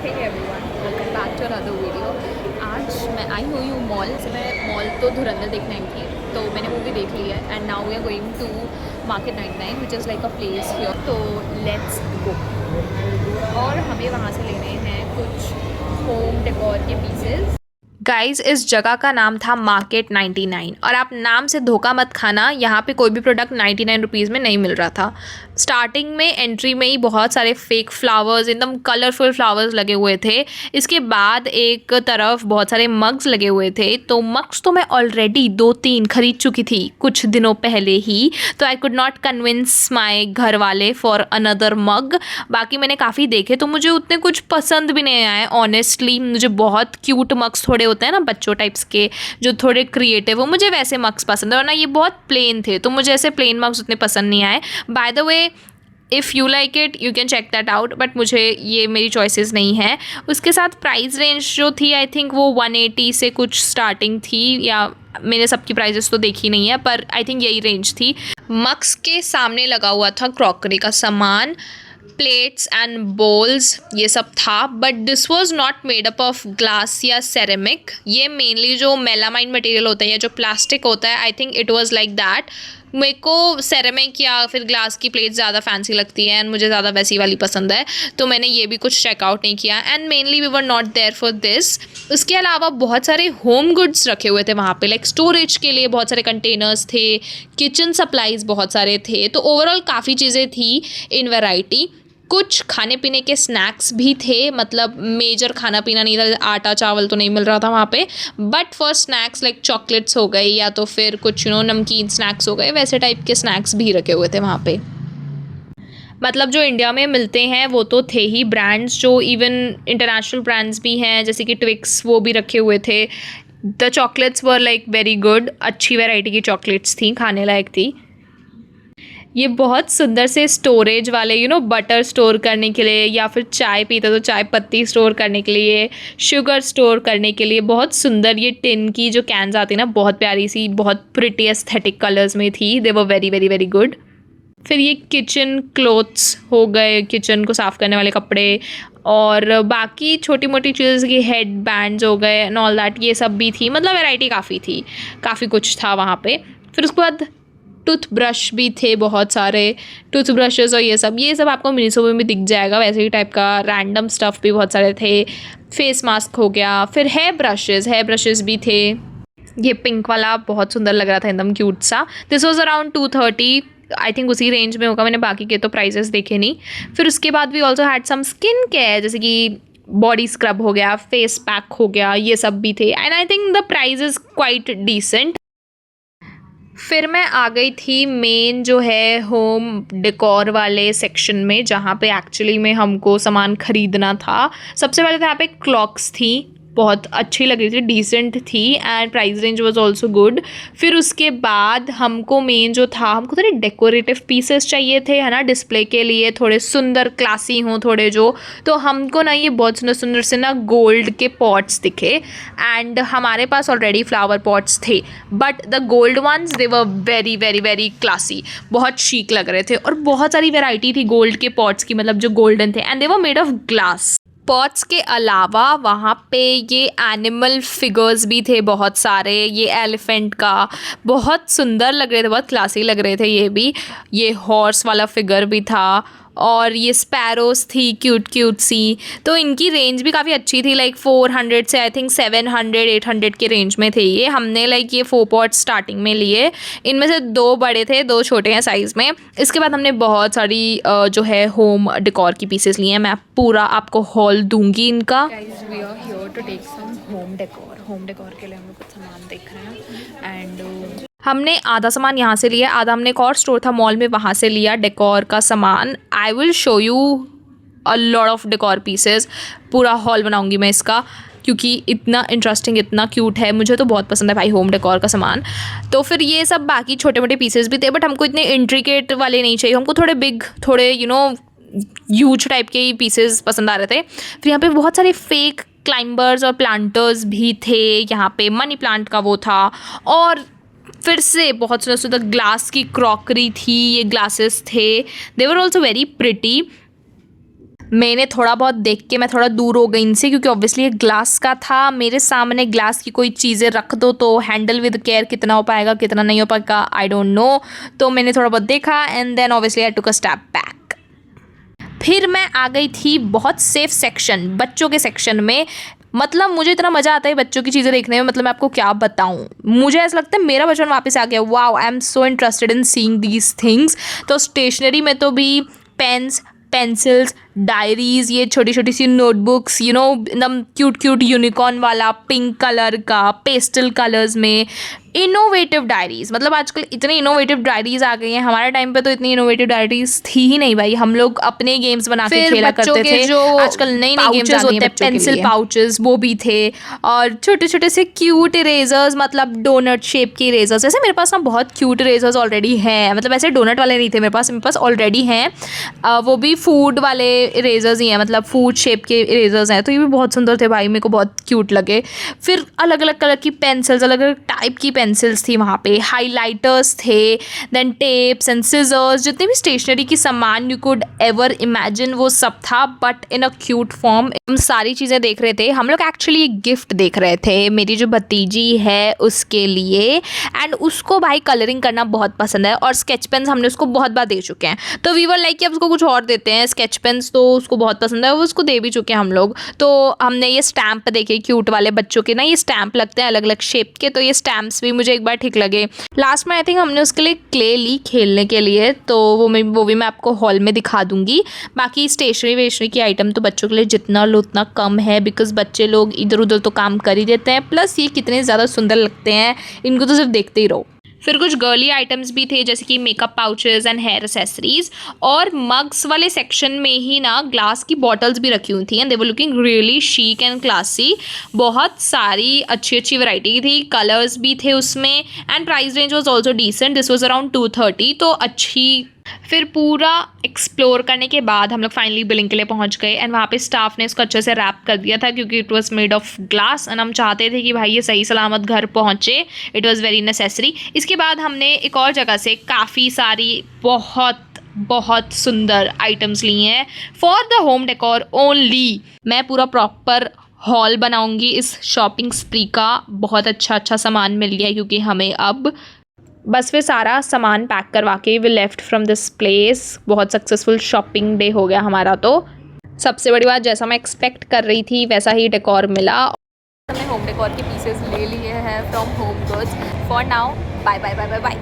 Hey everyone, welcome back to another video. आज मैं आई हुई हूँ मॉल से। मैं मॉल तो धुरंधर देखने आई थी, तो मैंने मूवी देख ली है and now we are going to market 99 which is like a place here. तो लेट्स गो। और हमें वहाँ से लेने हैं कुछ होम डेकोर के पीसेस। गाइज, इस जगह का नाम था मार्केट 99 और आप नाम से धोखा मत खाना, यहाँ पे कोई भी प्रोडक्ट 99 रुपीज़ में नहीं मिल रहा था। स्टार्टिंग में एंट्री में ही बहुत सारे फेक फ्लावर्स, एकदम कलरफुल फ्लावर्स लगे हुए थे। इसके बाद एक तरफ बहुत सारे मग्स लगे हुए थे। तो मग्स तो मैं ऑलरेडी 2-3 खरीद चुकी थी कुछ दिनों पहले ही, तो I could not convince my घर वाले फॉर अनदर मग। बाकी मैंने काफ़ी देखे तो मुझे उतने कुछ पसंद भी नहीं आए ऑनेस्टली। मुझे बहुत क्यूट मग्स थोड़े होते हैं ना बच्चों टाइप्स के, जो थोड़े क्रिएटिव हो, मुझे वैसे मग्स पसंद है। और ना ये बहुत प्लेन थे, तो मुझे ऐसे प्लेन मग्स उतने पसंद नहीं आए। By the way, if you like it you can check that out, but मुझे ये मेरी चॉइसेस नहीं है। उसके साथ प्राइस रेंज जो थी, आई थिंक वो 180 से कुछ स्टार्टिंग थी, या मैंने सबकी प्राइजेस तो देखी नहीं है, पर आई थिंक यही रेंज थी। मग्स के सामने लगा हुआ था क्रॉकरी का सामान, प्लेट्स एंड बोल्स, ये सब था। But this was not made up of glass या सेरेमिक। ये मेनली जो मेलामाइन मटेरियल होता है या जो प्लास्टिक होता है, I think it was like that. मेरे को सेरेमिक या फिर ग्लास की प्लेट ज़्यादा फैंसी लगती है एंड मुझे ज़्यादा वैसी वाली पसंद है, तो मैंने ये भी कुछ चेकआउट नहीं किया and mainly we were not there for this. उसके अलावा बहुत सारे होम गुड्स रखे हुए थे वहाँ पे, लाइक स्टोरेज के लिए बहुत सारे कंटेनर्स थे, किचन सप्लाईज बहुत सारे थे। तो ओवरऑल काफ़ी चीज़ें थी इन वैरायटी। कुछ खाने पीने के स्नैक्स भी थे, मतलब मेजर खाना पीना नहीं था, आटा चावल तो नहीं मिल रहा था वहाँ पे, but for snacks like chocolates हो गई या तो फिर कुछ नमकीन स्नैक्स हो गए, वैसे टाइप के स्नैक्स भी रखे हुए थे वहाँ पे। मतलब जो इंडिया में मिलते हैं वो तो थे ही ब्रांड्स, जो इवन इंटरनेशनल ब्रांड्स भी हैं जैसे कि ट्विक्स, वो भी रखे हुए थे। The chocolates were like very good, अच्छी वैरायटी की चॉकलेट्स थी, खाने लायक थी। ये बहुत सुंदर से स्टोरेज वाले बटर स्टोर करने के लिए, या फिर चाय पीते तो चाय पत्ती स्टोर करने के लिए, शुगर स्टोर करने के लिए बहुत सुंदर ये टिन की जो कैन्स आती है ना, बहुत प्यारी सी, बहुत प्रिटी एस्थेटिक कलर्स में थी। They were very very very good. फिर ये किचन क्लोथ्स हो गए, किचन को साफ़ करने वाले कपड़े, और बाकी छोटी मोटी चीज़ें की हेड बैंड्स हो गए एंड ऑल दैट, ये सब भी थी। मतलब वैरायटी काफ़ी थी, काफ़ी कुछ था वहाँ पे। फिर उसके बाद टूथब्रश भी थे, बहुत सारे टूथब्रशेस और ये सब आपको मिनीसो में भी दिख जाएगा, वैसे ही टाइप का रैंडम स्टफ़ भी बहुत सारे थे। फेस मास्क हो गया, फिर हेयर ब्रशेस भी थे। ये पिंक वाला बहुत सुंदर लग रहा था, एकदम क्यूट सा। This was around 230, I think उसी रेंज में होगा, मैंने बाकी के तो प्राइजेस देखे नहीं। फिर उसके बाद we also had some skin care, जैसे कि बॉडी स्क्रब हो गया, फेस पैक हो गया, ये सब भी थे and I think the price is quite decent. फिर मैं आ गई थी मेन जो है होम डेकोर वाले सेक्शन में, जहाँ पे एक्चुअली में हमको सामान ख़रीदना था। सबसे पहले तो यहाँ पे क्लॉक्स थी, बहुत अच्छी लग रही थी, डिसेंट थी and price range was also good. फिर उसके बाद हमको मेन जो था, हमको थोड़े डेकोरेटिव पीसेस चाहिए थे, है ना, डिस्प्ले के लिए, थोड़े सुंदर क्लासी हों थोड़े जो। तो हमको ना ये बहुत सुंदर सुंदर से ना गोल्ड के पॉट्स दिखे एंड हमारे पास ऑलरेडी फ्लावर पॉट्स थे, but the gold ones they were very very very classy, बहुत शीक लग रहे थे। और बहुत सारी वेराइटी थी गोल्ड के पॉट्स की, मतलब जो गोल्डन थे and they were made of glass. Pots के अलावा वहाँ पे ये एनिमल फिगर्स भी थे बहुत सारे। ये एलिफेंट का बहुत सुंदर लग रहे थे, बहुत क्लासी लग रहे थे ये भी। ये हॉर्स वाला फिगर भी था और ये स्पैरोस थी क्यूट क्यूट सी। तो इनकी रेंज भी काफ़ी अच्छी थी, लाइक 400 से आई थिंक 700-800 के रेंज में थे ये। हमने लाइक ये 4 पॉट्स स्टार्टिंग में लिए, इनमें से 2 बड़े थे, 2 छोटे हैं साइज़ में। इसके बाद हमने बहुत सारी जो है होम डेकोर की पीसेस लिए हैं। मैं पूरा आपको हॉल दूंगी इनका। Guys, we are here to take some home decor के लिए हम लोग कुछ सामान देख रहे हैं एंड हमने आधा सामान यहाँ से लिया, आधा हमने एक और स्टोर था मॉल में, वहाँ से लिया डेकोर का सामान। I will show you a lot of decor pieces, पूरा हॉल बनाऊंगी मैं इसका, क्योंकि इतना इंटरेस्टिंग, इतना क्यूट है, मुझे तो बहुत पसंद है भाई होम डेकोर का सामान। तो फिर ये सब बाकी छोटे मोटे पीसेस भी थे, बट हमको इतने इंट्रिकेट वाले नहीं चाहिए, हमको थोड़े बिग, थोड़े ह्यूज टाइप के ही पीसेस पसंद आ रहे थे। फिर यहाँ पे बहुत सारे फेक क्लाइंबर्स और प्लांटर्स भी थे, यहाँ पे मनी प्लांट का वो था, और फिर से बहुत सुंदर सुंदर ग्लास की क्रॉकरी थी, ये ग्लासेस थे, दे वर ऑल्सो वेरी प्रिटी। मैंने थोड़ा बहुत देख के मैं थोड़ा दूर हो गई इनसे, क्योंकि ऑब्वियसली ये ग्लास का था। मेरे सामने ग्लास की कोई चीज़ें रख दो तो हैंडल विद केयर कितना हो पाएगा कितना नहीं हो पाएगा आई डोंट नो। तो मैंने थोड़ा बहुत देखा and then obviously I took a step back. फिर मैं आ गई थी बहुत सेफ सेक्शन, बच्चों के सेक्शन में। मतलब मुझे इतना मज़ा आता है बच्चों की चीज़ें देखने में, मतलब मैं आपको क्या बताऊं, मुझे ऐसा लगता है मेरा बचपन वापस आ गया। Wow, I am so interested in seeing these things. तो स्टेशनरी में तो भी पेन्स, पेंसिल्स, डायरीज, ये छोटी छोटी सी नोटबुक्स, यू नो एकदम क्यूट क्यूट यूनिकॉर्न वाला पिंक कलर का, पेस्टल कलर्स में इनोवेटिव डायरीज। मतलब आजकल इतनी इनोवेटिव डायरीज आ गई हैं, हमारे टाइम पे तो इतनी इनोवेटिव डायरीज थी ही नहीं भाई। हम लोग अपने गेम्स बना के खेला करते थे। जो आजकल नई नई गेम्स होते हैं, पेंसिल पाउचेस, वो भी थे, और छोटे छोटे से क्यूट इरेजर्स, मतलब डोनट शेप के इरेजर्स। ऐसे मेरे पास ना बहुत क्यूट इरेजर्स ऑलरेडी हैं, मतलब ऐसे डोनट वाले नहीं थे मेरे पास ऑलरेडी हैं। वो भी फूड वाले इरेजर्स ही हैं, मतलब फूड शेप के इरेजर्स हैं। तो ये भी बहुत सुंदर थे भाई, मेरे को बहुत क्यूट लगे। फिर अलग अलग कलर की पेंसिल्स, अलग अलग टाइप की पेंसिल्स थी वहाँ पे, हाइलाइटर्स थे, देन टेप्स एंड सिजर्स, जितने भी स्टेशनरी की सामान यू कुड एवर इमेजिन वो सब था, but in a cute form. हम सारी चीज़ें देख रहे थे। हम लोग एक्चुअली एक गिफ्ट देख रहे थे मेरी जो भतीजी है उसके लिए, एंड उसको भाई कलरिंग करना बहुत पसंद है, और स्केच पेन्स हमने उसको बहुत बार दे चुके हैं। तो वी वर लाइक कि अब उसको कुछ और देते हैं। स्केच पेन्स तो उसको बहुत पसंद है, वो उसको दे भी चुके हैं हम लोग। तो हमने ये स्टैम्प देखे क्यूट वाले, बच्चों के ना ये स्टैम्प लगते हैं अलग अलग शेप के, तो ये स्टैम्प्स भी मुझे एक बार ठीक लगे। लास्ट में आई थिंक हमने उसके लिए क्ले ली खेलने के लिए, तो वो भी मैं आपको हॉल में दिखा दूंगी। बाकी स्टेशनरी वेशनरी की आइटम तो बच्चों के लिए जितना लो उतना कम है, बिकॉज बच्चे लोग इधर उधर तो काम कर ही देते हैं, प्लस ये कितने ज़्यादा सुंदर लगते हैं, इनको तो सिर्फ देखते ही रहो। फिर कुछ गर्ली आइटम्स भी थे, जैसे कि makeup pouches and hair accessories, और मग्स वाले सेक्शन में ही ना ग्लास की बॉटल्स भी रखी हुई थी, and they were looking really chic and classy. बहुत सारी अच्छी अच्छी वैरायटी थी, कलर्स भी थे उसमें, and price range was also decent. This was around 230, तो अच्छी। फिर पूरा एक्सप्लोर करने के बाद हम लोग फाइनली बिलिंग के लिए पहुंच गए, एंड वहाँ पे स्टाफ ने इसको अच्छे से रैप कर दिया था, क्योंकि it was made of glass, and हम चाहते थे कि भाई ये सही सलामत घर पहुँचे। It was very necessary. इसके बाद हमने एक और जगह से काफ़ी सारी बहुत बहुत सुंदर आइटम्स ली हैं for the home decor only. मैं पूरा प्रॉपर हॉल बनाऊंगी इस शॉपिंग स्प्री का। बहुत अच्छा सामान मिल गया है, क्योंकि हमें अब बस फिर सारा सामान पैक करवा के we left from this place. बहुत सक्सेसफुल शॉपिंग डे हो गया हमारा। तो सबसे बड़ी बात, जैसा मैं एक्सपेक्ट कर रही थी वैसा ही डेकोर मिला। हमने होम डेकोर के पीसेस ले लिए हैं from home goods. For now bye bye bye bye bye.